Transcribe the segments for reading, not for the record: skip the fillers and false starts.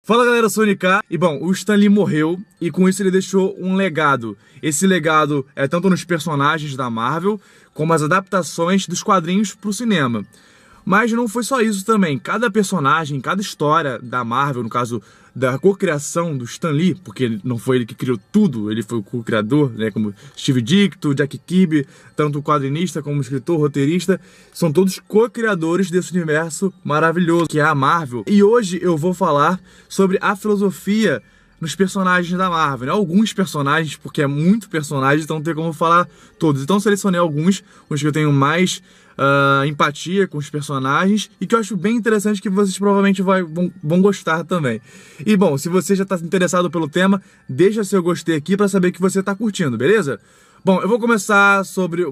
Fala galera, eu sou o NK. E bom, o Stan Lee morreu e com isso ele deixou um legado. Esse legado é tanto nos personagens da Marvel, como as adaptações dos quadrinhos para o cinema. Mas não foi só isso também. Cada personagem, cada história da Marvel, no caso da cocriação do Stan Lee, porque não foi ele que criou tudo, ele foi o co-criador, né, como Steve Ditko, Jack Kirby, tanto o quadrinista como o escritor, roteirista, são todos co-criadores desse universo maravilhoso que é a Marvel. E hoje eu vou falar sobre a filosofia nos personagens da Marvel, né? Alguns personagens, porque é muito personagem, então não tem como falar todos. Então selecionei alguns, os que eu tenho mais empatia com os personagens e que eu acho bem interessante, que vocês provavelmente vão gostar também. E bom, se você já está interessado pelo tema, deixa seu gostei aqui para saber que você está curtindo, beleza? Bom, eu vou começar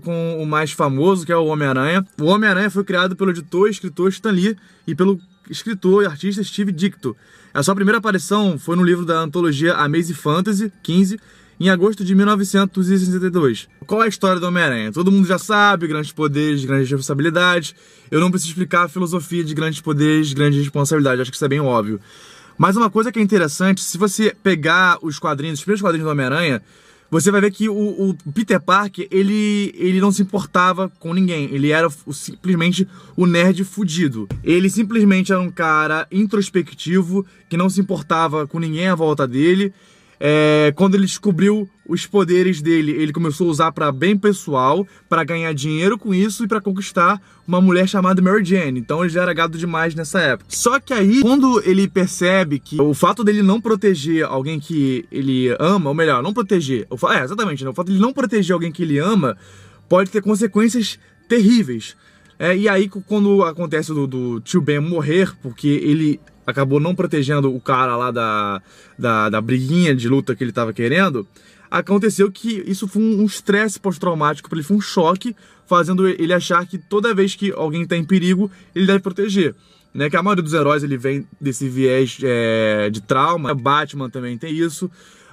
com o mais famoso, que é o Homem-Aranha. O Homem-Aranha foi criado pelo editor e escritor Stan Lee e pelo escritor e artista Steve Ditko. A sua primeira aparição foi no livro da antologia Amazing Fantasy 15, em agosto de 1962. Qual é a história do Homem-Aranha? Todo mundo já sabe, grandes poderes, grandes responsabilidades. Eu não preciso explicar a filosofia de grandes poderes, grandes responsabilidades, acho que isso é bem óbvio. Mas uma coisa que é interessante, se você pegar os primeiros quadrinhos do Homem-Aranha, você vai ver que o Peter Parker, ele não se importava com ninguém. Ele era simplesmente o nerd fudido. Ele simplesmente era um cara introspectivo, que não se importava com ninguém à volta dele. Quando ele descobriu os poderes dele, ele começou a usar para bem pessoal, para ganhar dinheiro com isso e para conquistar uma mulher chamada Mary Jane. Então ele já era gado demais nessa época. Só que aí, quando ele percebe que o fato dele não proteger alguém que ele ama, ou melhor, não proteger, exatamente, né? O fato de ele não proteger alguém que ele ama pode ter consequências terríveis. E aí, quando acontece do tio Ben morrer, porque ele acabou não protegendo o cara lá da briguinha de luta que ele tava querendo, aconteceu que isso foi um estresse pós-traumático para ele, foi um choque, fazendo ele achar que toda vez que alguém tá em perigo, ele deve proteger. Né? Que a maioria dos heróis ele vem desse viés de trauma, Batman também tem isso,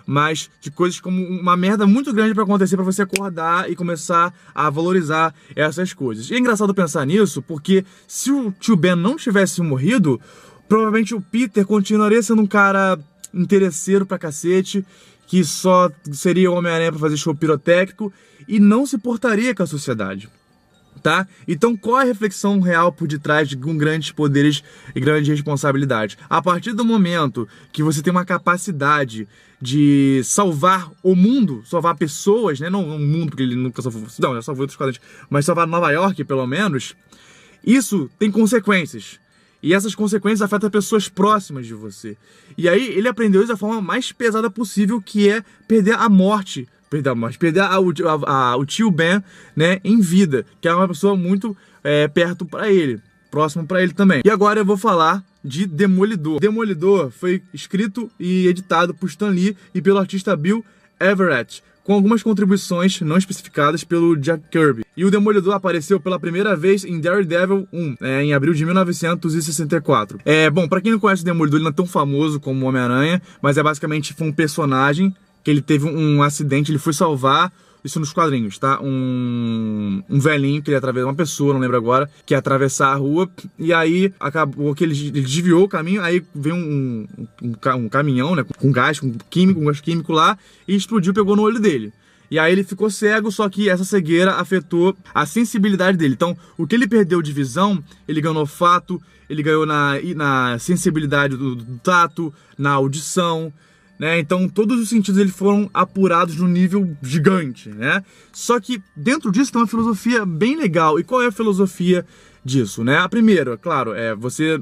mas de coisas como uma merda muito grande para acontecer para você acordar e começar a valorizar essas coisas. E é engraçado pensar nisso, porque se o tio Ben não tivesse morrido, provavelmente o Peter continuaria sendo um cara interesseiro pra cacete, que só seria o Homem-Aranha pra fazer show pirotécnico e não se portaria com a sociedade, tá? Então qual é a reflexão real por detrás de grandes poderes e grandes responsabilidades? A partir do momento que você tem uma capacidade de salvar o mundo, salvar pessoas, né? Não o mundo, porque ele nunca salvou, não, já salvou outros quadrinhos, mas salvar Nova York, pelo menos, isso tem consequências. E essas consequências afetam pessoas próximas de você. E aí ele aprendeu isso da forma mais pesada possível, que é perder a morte. Perder o tio Ben, né, em vida, que é uma pessoa muito perto para ele, próximo para ele também. E agora eu vou falar de Demolidor. Demolidor foi escrito e editado por Stan Lee e pelo artista Bill Everett, com algumas contribuições não especificadas pelo Jack Kirby. E o Demolidor apareceu pela primeira vez em Daredevil 1, em abril de 1964. Bom, pra quem não conhece o Demolidor, ele não é tão famoso como o Homem-Aranha, mas basicamente foi um personagem que ele teve um acidente, ele foi salvar, isso nos quadrinhos, tá? Um velhinho que ele atravessou, uma pessoa, não lembro agora, que ia atravessar a rua, e aí acabou que ele desviou o caminho, aí veio um caminhão, né, com gás químico lá, e explodiu, pegou no olho dele. E aí ele ficou cego, só que essa cegueira afetou a sensibilidade dele. Então, o que ele perdeu de visão, ele ganhou no olfato, ele ganhou na sensibilidade do tato, na audição, né? Então todos os sentidos eles foram apurados num nível gigante, né? Só que dentro disso tem uma filosofia bem legal. E qual é a filosofia disso, né? A primeira, claro,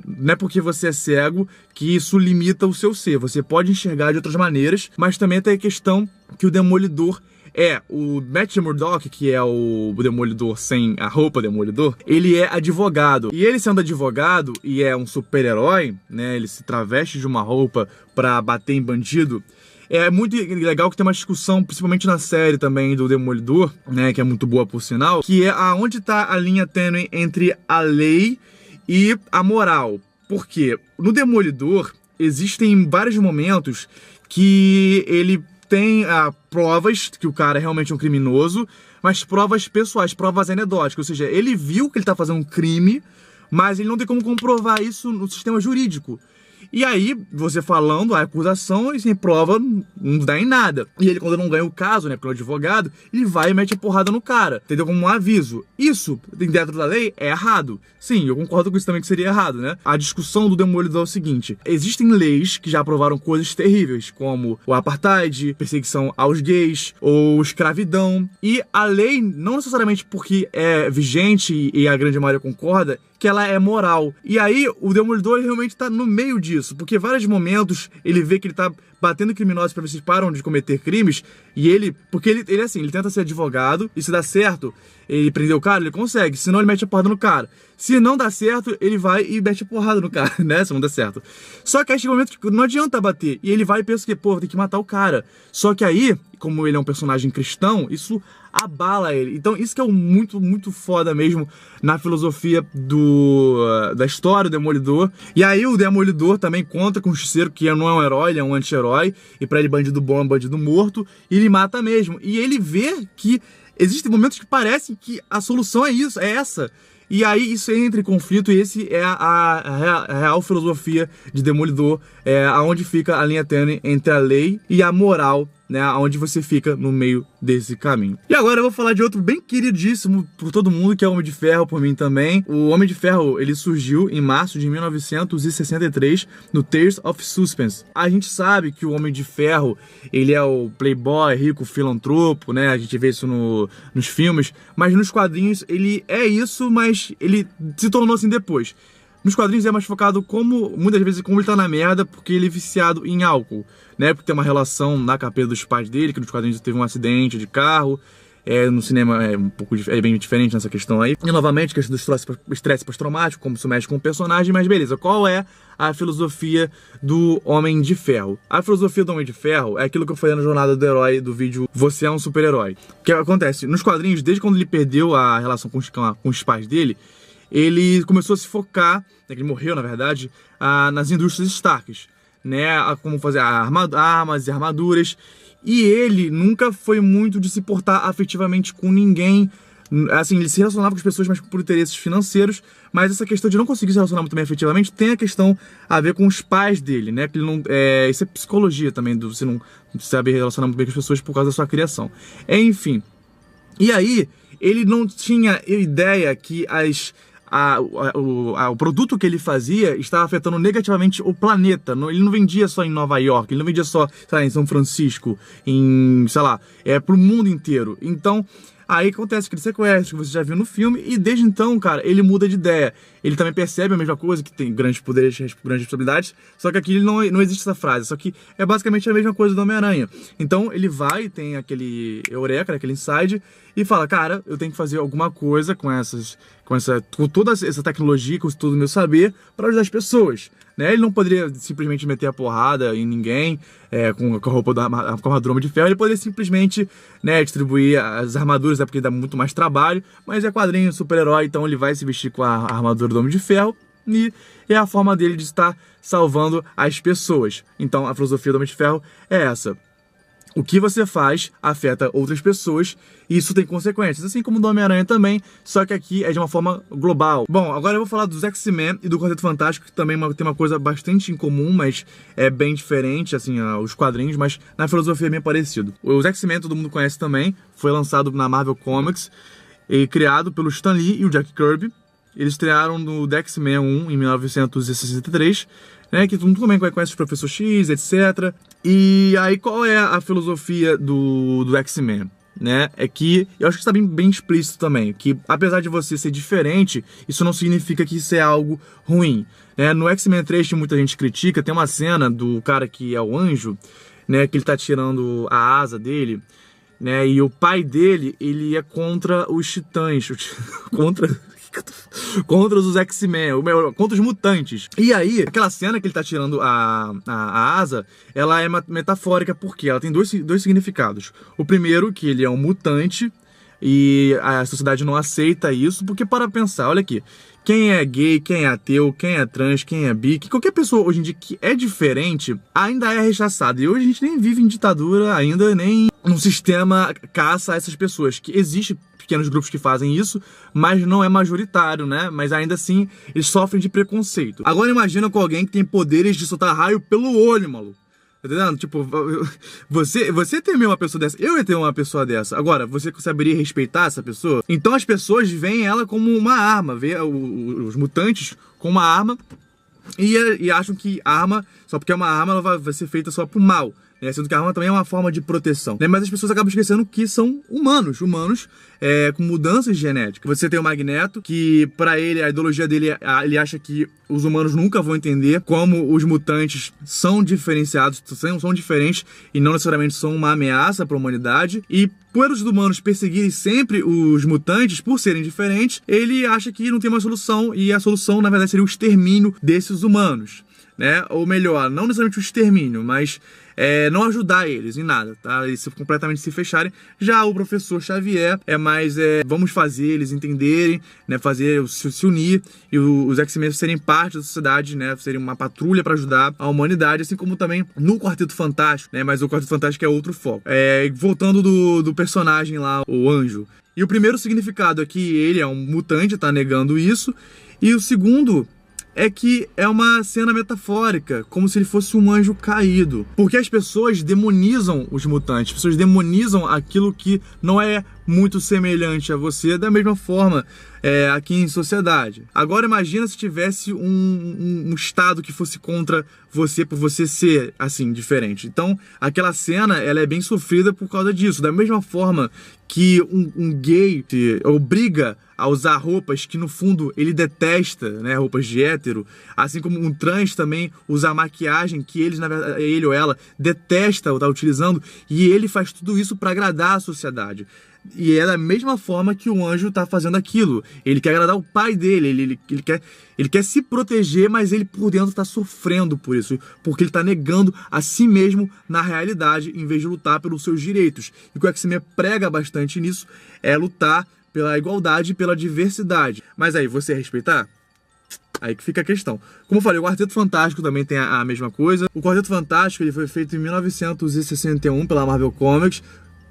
não é porque você é cego que isso limita o seu ser. Você pode enxergar de outras maneiras, mas também tem a questão que o Demolidor o Matt Murdock, que é o Demolidor sem a roupa Demolidor, ele é advogado. E ele sendo advogado e é um super-herói, né? Ele se traveste de uma roupa pra bater em bandido. É muito legal que tem uma discussão, principalmente na série também do Demolidor, né? Que é muito boa por sinal, que é aonde tá a linha tênue entre a lei e a moral. Por quê? No Demolidor existem vários momentos que ele tem provas que o cara é realmente um criminoso, mas provas pessoais, provas anedóticas. Ou seja, ele viu que ele tá fazendo um crime, mas ele não tem como comprovar isso no sistema jurídico. E aí, você falando a acusação, e sem prova, não dá em nada. E ele, quando não ganha o caso, né, pelo advogado, ele vai e mete a porrada no cara, entendeu? Como um aviso. Isso, dentro da lei, é errado. Sim, eu concordo com isso também, que seria errado, né? A discussão do Demolidor é o seguinte: existem leis que já aprovaram coisas terríveis, como o apartheid, perseguição aos gays, ou escravidão. E a lei, não necessariamente porque é vigente e a grande maioria concorda, que ela é moral. E aí, o Demolidor ele realmente tá no meio disso, porque vários momentos ele vê que ele tá batendo criminosos pra ver se eles param de cometer crimes, e porque ele assim, ele tenta ser advogado, e se dá certo, ele prender o cara, ele consegue, senão ele mete a porrada no cara. Se não dá certo, ele vai e mete a porrada no cara, né, se não dá certo. Só que aí chega um momento que não adianta bater, e ele vai e pensa que, pô, tem que matar o cara. Só que aí, como ele é um personagem cristão, isso abala ele. Então isso que é muito, muito foda mesmo na filosofia da história do Demolidor. E aí o Demolidor também conta com o Justiceiro, que não é um herói, ele é um anti-herói, e pra ele bandido bom é um bandido morto, e ele mata mesmo. E ele vê que existem momentos que parecem que a solução é isso, é essa. E aí isso entra em conflito, e esse é a real filosofia de Demolidor, aonde fica a linha tênue entre a lei e a moral, né, onde você fica no meio desse caminho. E agora eu vou falar de outro bem queridíssimo por todo mundo, que é o Homem de Ferro, por mim também. O Homem de Ferro, ele surgiu em março de 1963 no Tales of Suspense. A gente sabe que o Homem de Ferro, ele é o playboy, rico, filantropo, né, a gente vê isso nos filmes, mas nos quadrinhos ele é isso, mas ele se tornou assim depois. Nos quadrinhos é mais focado muitas vezes, como ele tá na merda, porque ele é viciado em álcool, né? Porque tem uma relação na capeta dos pais dele, que nos quadrinhos teve um acidente de carro. No cinema é bem diferente nessa questão aí. E novamente, questão do estresse pós-traumático, como isso mexe com o personagem, mas beleza, qual é a filosofia do Homem de Ferro? A filosofia do Homem de Ferro é aquilo que eu falei na jornada do herói do vídeo Você é um Super-Herói. O que acontece? Nos quadrinhos, desde quando ele perdeu a relação com os pais dele, ele começou a se focar, né, que ele morreu na verdade, nas indústrias Starks, né, como fazer armas e armaduras, e ele nunca foi muito de se portar afetivamente com ninguém. Assim, ele se relacionava com as pessoas, mas por interesses financeiros, mas essa questão de não conseguir se relacionar muito bem afetivamente tem a questão a ver com os pais dele, né, que ele não, isso é psicologia também, você não saber relacionar muito bem com as pessoas por causa da sua criação. Enfim, e aí ele não tinha ideia que o produto que ele fazia estava afetando negativamente o planeta. Ele não vendia só em Nova York, ele não vendia só, sei lá, em São Francisco, pro mundo inteiro. Então, aí acontece aquele sequestro que você já viu no filme, e desde então, cara, ele muda de ideia. Ele também percebe a mesma coisa, que tem grandes poderes, grandes responsabilidades, só que aqui não existe essa frase, só que é basicamente a mesma coisa do Homem-Aranha. Então ele vai, tem aquele eureka, aquele insight, e fala, cara, eu tenho que fazer alguma coisa com toda essa tecnologia, com todo o meu saber, para ajudar as pessoas, né? Ele não poderia simplesmente meter a porrada em ninguém, com a roupa com a armadura de ferro. Ele poderia simplesmente, né, distribuir as armaduras, porque dá muito mais trabalho, mas é quadrinho, super-herói, então ele vai se vestir com a armadura do Homem de Ferro, e é a forma dele de estar salvando as pessoas. Então a filosofia do Homem de Ferro é essa: o que você faz afeta outras pessoas, e isso tem consequências, assim como do Homem-Aranha também, só que aqui é de uma forma global. Bom, agora eu vou falar dos X-Men e do Quarteto Fantástico, que também tem uma coisa bastante em comum, mas é bem diferente, assim, os quadrinhos, mas na filosofia é bem parecido. Os X-Men todo mundo conhece também, foi lançado na Marvel Comics, e criado pelo Stan Lee e o Jack Kirby. Eles estrearam no X-Men 1 em 1963, né, que todo mundo também conhece o Professor X, etc. E aí qual é a filosofia do X-Men? Né? É que, eu acho que está bem explícito também, que apesar de você ser diferente, isso não significa que isso é algo ruim, né? No X-Men 3, que muita gente critica, tem uma cena do cara que é o anjo, né, que ele tá tirando a asa dele, né, e o pai dele, ele é contra os titãs, contra os X-Men, contra os mutantes. E aí, aquela cena que ele tá tirando a asa, ela é metafórica, porque ela tem dois significados. O primeiro, que ele é um mutante, e a sociedade não aceita isso, porque para pensar, olha aqui, quem é gay, quem é ateu, quem é trans, quem é bi, que qualquer pessoa hoje em dia que é diferente, ainda é rechaçada. E hoje a gente nem vive em ditadura ainda, nem um sistema caça essas pessoas, que existe pequenos grupos que fazem isso, mas não é majoritário, né? Mas ainda assim, eles sofrem de preconceito. Agora imagina com alguém que tem poderes de soltar raio pelo olho, maluco. Tá entendendo? Tipo, você temer uma pessoa dessa, eu ia ter uma pessoa dessa. Agora, você saberia respeitar essa pessoa? Então as pessoas veem ela como uma arma, vê os mutantes como uma arma e acham que arma, só porque é uma arma, ela vai ser feita só pro mal. Sendo que a arma também é uma forma de proteção, né? Mas as pessoas acabam esquecendo que são humanos com mudanças genéticas. Você tem o Magneto, que pra ele, a ideologia dele, ele acha que os humanos nunca vão entender como os mutantes são diferenciados, são diferentes e não necessariamente são uma ameaça para a humanidade. E por os humanos perseguirem sempre os mutantes por serem diferentes, ele acha que não tem uma solução, e a solução, na verdade, seria o extermínio desses humanos, né? Ou melhor, não necessariamente o extermínio, mas não ajudar eles em nada, tá? Eles completamente se fecharem. Já o professor Xavier vamos fazer eles entenderem, né? Fazer se unir e os X-Men serem parte da sociedade, né? Serem uma patrulha para ajudar a humanidade, assim como também no Quarteto Fantástico, né? Mas o Quarteto Fantástico é outro foco. Voltando do personagem lá, o Anjo. E o primeiro significado é que ele é um mutante, tá negando isso. E o segundo é que é uma cena metafórica, como se ele fosse um anjo caído. Porque as pessoas demonizam os mutantes, as pessoas demonizam aquilo que não é muito semelhante a você, da mesma forma aqui em sociedade. Agora imagina se tivesse um estado que fosse contra você, por você ser assim, diferente. Então aquela cena, ela é bem sofrida por causa disso. Da mesma forma que um gay se obriga a usar roupas que no fundo ele detesta, né, roupas de hétero, assim como um trans também usa maquiagem que ele ou ela detesta estar utilizando, e ele faz tudo isso para agradar a sociedade. E é da mesma forma que o anjo tá fazendo aquilo. Ele quer agradar o pai dele, ele quer se proteger, mas ele por dentro tá sofrendo por isso, porque ele tá negando a si mesmo na realidade, em vez de lutar pelos seus direitos. E o que o X-Men prega bastante nisso é lutar pela igualdade e pela diversidade. Mas aí, você respeitar? Aí que fica a questão. Como eu falei, o Quarteto Fantástico também tem a mesma coisa. O Quarteto Fantástico ele foi feito em 1961 pela Marvel Comics,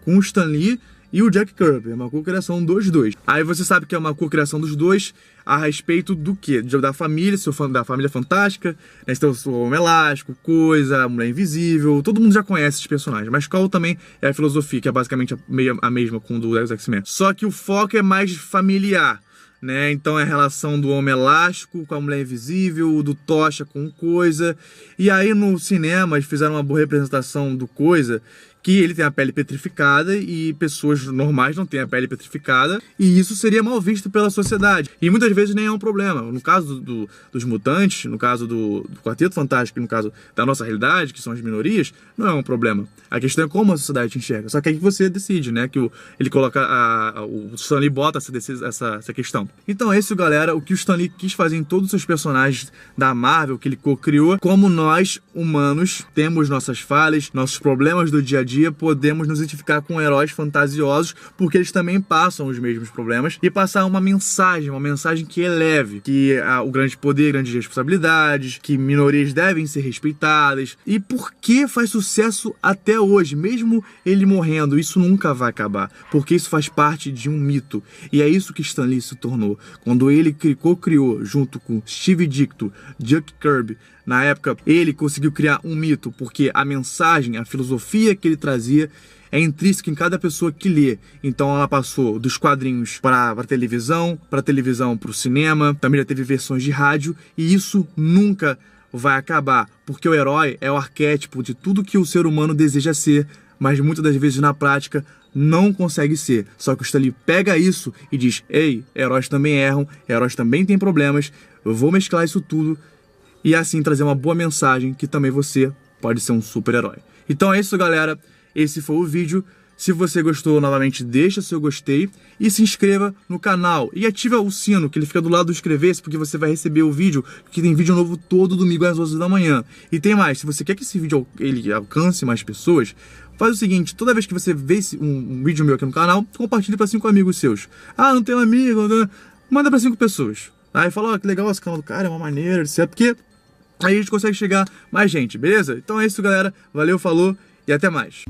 com o Stan Lee e o Jack Kirby. É uma co-criação dos dois. Aí você sabe que é uma co-criação dos dois a respeito do quê? Da família, da família fantástica, né? Então, o Homem Elástico, Coisa, a Mulher Invisível, todo mundo já conhece esses personagens. Mas qual também é a filosofia, que é basicamente a mesma com o do X-Men. Só que o foco é mais familiar, né? Então é a relação do Homem Elástico com a Mulher Invisível, do Tocha com o Coisa. E aí no cinema eles fizeram uma boa representação do Coisa, que ele tem a pele petrificada e pessoas normais não têm a pele petrificada, e isso seria mal visto pela sociedade. E muitas vezes nem é um problema. No caso dos mutantes, no caso do Quarteto Fantástico e no caso da nossa realidade, que são as minorias, não é um problema. A questão é como a sociedade te enxerga. Só que aí você decide, né? Que ele coloca, o Stan Lee bota essa questão. Então é isso, galera, o que o Stan Lee quis fazer em todos os seus personagens da Marvel, que ele co-criou. Como nós, humanos, temos nossas falhas, nossos problemas do dia a dia, podemos nos identificar com heróis fantasiosos, porque eles também passam os mesmos problemas, e passar uma mensagem que eleve, que o grande poder, grandes responsabilidades, que minorias devem ser respeitadas. E por que faz sucesso até hoje, mesmo ele morrendo? Isso nunca vai acabar, porque isso faz parte de um mito, e é isso que Stan Lee se tornou. Quando ele co-criou, junto com Steve Ditko, Jack Kirby, na época, ele conseguiu criar um mito, porque a mensagem, a filosofia que ele trazia é intrínseca em cada pessoa que lê. Então ela passou dos quadrinhos para a televisão para o cinema, também já teve versões de rádio, e isso nunca vai acabar, porque o herói é o arquétipo de tudo que o ser humano deseja ser, mas muitas das vezes na prática não consegue ser. Só que o Stan Lee pega isso e diz: ei, heróis também erram, heróis também têm problemas, eu vou mesclar isso tudo e assim trazer uma boa mensagem que também você pode ser um super-herói. Então é isso, galera. Esse foi o vídeo. Se você gostou, novamente, deixa seu gostei e se inscreva no canal. E ativa o sino, que ele fica do lado do inscrever-se, porque você vai receber o vídeo, que tem vídeo novo todo domingo às 11 da manhã. E tem mais, se você quer que esse vídeo ele alcance mais pessoas, faz o seguinte: toda vez que você vê um vídeo meu aqui no canal, compartilhe para 5 amigos seus. Ah, não tem um amigo, manda para 5 pessoas. Aí fala: ó, que legal esse canal do cara, é uma maneira, etc. Porque aí a gente consegue chegar mais gente, beleza? Então é isso, galera. Valeu, falou e até mais.